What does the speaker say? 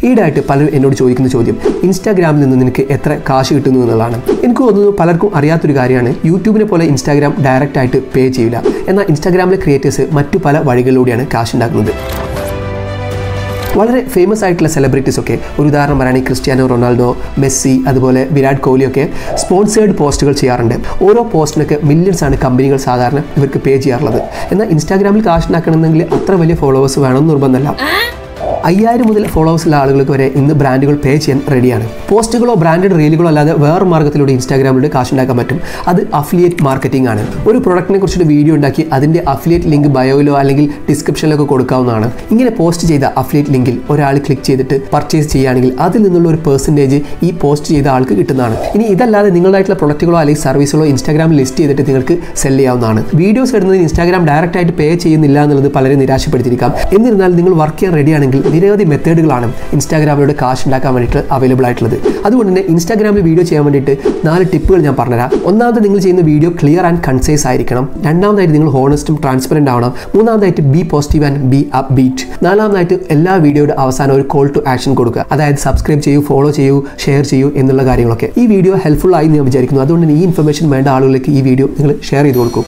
ഈടായിട്ട് പലരും എന്നോട് ചോദിക്കുന്ന ചോദ്യം ഇൻസ്റ്റാഗ്രാമിൽ നിന്ന് നിനക്ക് എത്ര കാശ് കിട്ടുന്നു എന്നുള്ളതാണ്. എനിക്ക് തോന്നുന്നു പലർക്കും അറിയാത്തൊരു കാര്യമാണ്, യൂട്യൂബിനെ പോലെ ഇൻസ്റ്റാഗ്രാം ഡയറക്റ്റ് ആയിട്ട് പേ ചെയ്യില്ല. എന്നാൽ ഇൻസ്റ്റാഗ്രാമിലെ ക്രിയേറ്റേഴ്സ് മറ്റു പല വഴികളിലൂടെയാണ് കാശ് ഉണ്ടാക്കുന്നത്. വളരെ ഫേമസ് ആയിട്ടുള്ള സെലിബ്രിറ്റീസ് ഒക്കെ, ഒരു ഉദാഹരണം പറയുകയാണെങ്കിൽ ക്രിസ്ത്യാനോ റൊണാൾഡോ, മെസ്സി, അതുപോലെ വിരാട് കോഹ്ലിയൊക്കെ സ്പോൺസേർഡ് പോസ്റ്റുകൾ ചെയ്യാറുണ്ട്. ഓരോ പോസ്റ്റിനൊക്കെ മില്യൺസ് ആണ് കമ്പനികൾ സാധാരണ ഇവർക്ക് പേ ചെയ്യാറുള്ളത്. എന്നാൽ ഇൻസ്റ്റാഗ്രാമിൽ കാശ് ഉണ്ടാക്കണമെങ്കിൽ അത്ര വലിയ ഫോളോവേഴ്സ് വേണമെന്ന് നിർബന്ധമല്ല. 5000 മുതൽ ഫോളോവേഴ്സുള്ള ആളുകൾക്ക് വരെ ഇന്ന് ബ്രാൻഡുകൾ പേ ചെയ്യാൻ റെഡിയാണ്. പോസ്റ്റുകളോ ബ്രാൻഡഡ് റീലുകളോ അല്ലാതെ വേറെ മാർഗ്ഗത്തിലൂടെ ഇൻസ്റ്റാഗ്രാമിലൂടെ കാശുണ്ടാക്കാൻ പറ്റും. അത് അഫിലിയേറ്റ് മാർക്കറ്റിംഗ് ആണ്. ഒരു പ്രൊഡക്റ്റിനെ കുറിച്ചൊരു വീഡിയോ ഉണ്ടാക്കി അതിൻ്റെ അഫിലിയേറ്റ് ലിങ്ക് ബയോയിലോ അല്ലെങ്കിൽ ഡിസ്ക്രിപ്ഷനിലൊക്കെ കൊടുക്കാവുന്നതാണ്. ഇങ്ങനെ പോസ്റ്റ് ചെയ്ത അഫിലിയേറ്റ് ലിങ്കിൽ ഒരാൾ ക്ലിക്ക് ചെയ്തിട്ട് പർച്ചേസ് ചെയ്യുകയാണെങ്കിൽ അതിൽ നിന്നുള്ള ഒരു പെർസെൻറ്റേജ് ഈ പോസ്റ്റ് ചെയ്ത ആൾക്ക് കിട്ടുന്നതാണ്. ഇനി ഇതല്ലാതെ നിങ്ങളായിട്ടുള്ള പ്രൊഡക്റ്റുകളോ അല്ലെങ്കിൽ സർവീസുകളോ ഇൻസ്റ്റാഗ്രാമിൽ ലിസ്റ്റ് ചെയ്തിട്ട് നിങ്ങൾക്ക് സെല് ചെയ്യാവുന്നതാണ്. വീഡിയോസ് ഇടുന്നതിന് ഇൻസ്റ്റാഗ്രാം ഡയറക്റ്റ് ആയിട്ട് പേ ചെയ്യുന്നില്ല എന്നുള്ളത് പലരെ നിരാശപ്പെടുത്തിയിരിക്കാം. എന്നിരുന്നാൽ നിങ്ങൾ വർക്ക് ചെയ്യാൻ റെഡിയാണെങ്കിൽ നിരവധി മെത്തേഡുകളാണ് ഇൻസ്റ്റാഗ്രാമിലൂടെ കാശ് ഉണ്ടാക്കാൻ വേണ്ടിയിട്ട് അവൈലബിൾ ആയിട്ടുള്ളത്. അതുകൊണ്ട് തന്നെ ഇൻസ്റ്റാഗ്രാമിൽ വീഡിയോ ചെയ്യാൻ വേണ്ടിയിട്ട് 4 ടിപ്പുകൾ ഞാൻ പറഞ്ഞുതരാം. ഒന്നാമത്, നിങ്ങൾ ചെയ്യുന്ന വീഡിയോ ക്ലിയർ ആൻഡ് കൺസൈസ് ആയിരിക്കണം. രണ്ടാമതായിട്ട് നിങ്ങൾ ഹോണസ്റ്റും ട്രാൻസ്പെറൻറ്റ് ആവണം. മൂന്നാമതായിട്ട് be positive and be upbeat. നാലാമതായിട്ട് എല്ലാ വീഡിയോയുടെ അവസാനം ഒരു കോൾ ടു ആക്ഷൻ കൊടുക്കുക. അതായത് സബ്സ്ക്രൈബ് ചെയ്യൂ, ഫോളോ ചെയ്യൂ, ഷെയർ ചെയ്യൂ എന്നുള്ള കാര്യങ്ങളൊക്കെ. ഈ വീഡിയോ ഹെൽപ്ഫുൾ ആയി ഞാൻ വിചാരിക്കുന്നു. അതുകൊണ്ട് തന്നെ ഈ ഇൻഫർമേഷൻ വേണ്ട ആളുകളിലേക്ക് ഈ വീഡിയോ നിങ്ങൾ ഷെയർ ചെയ്ത് കൊടുക്കും.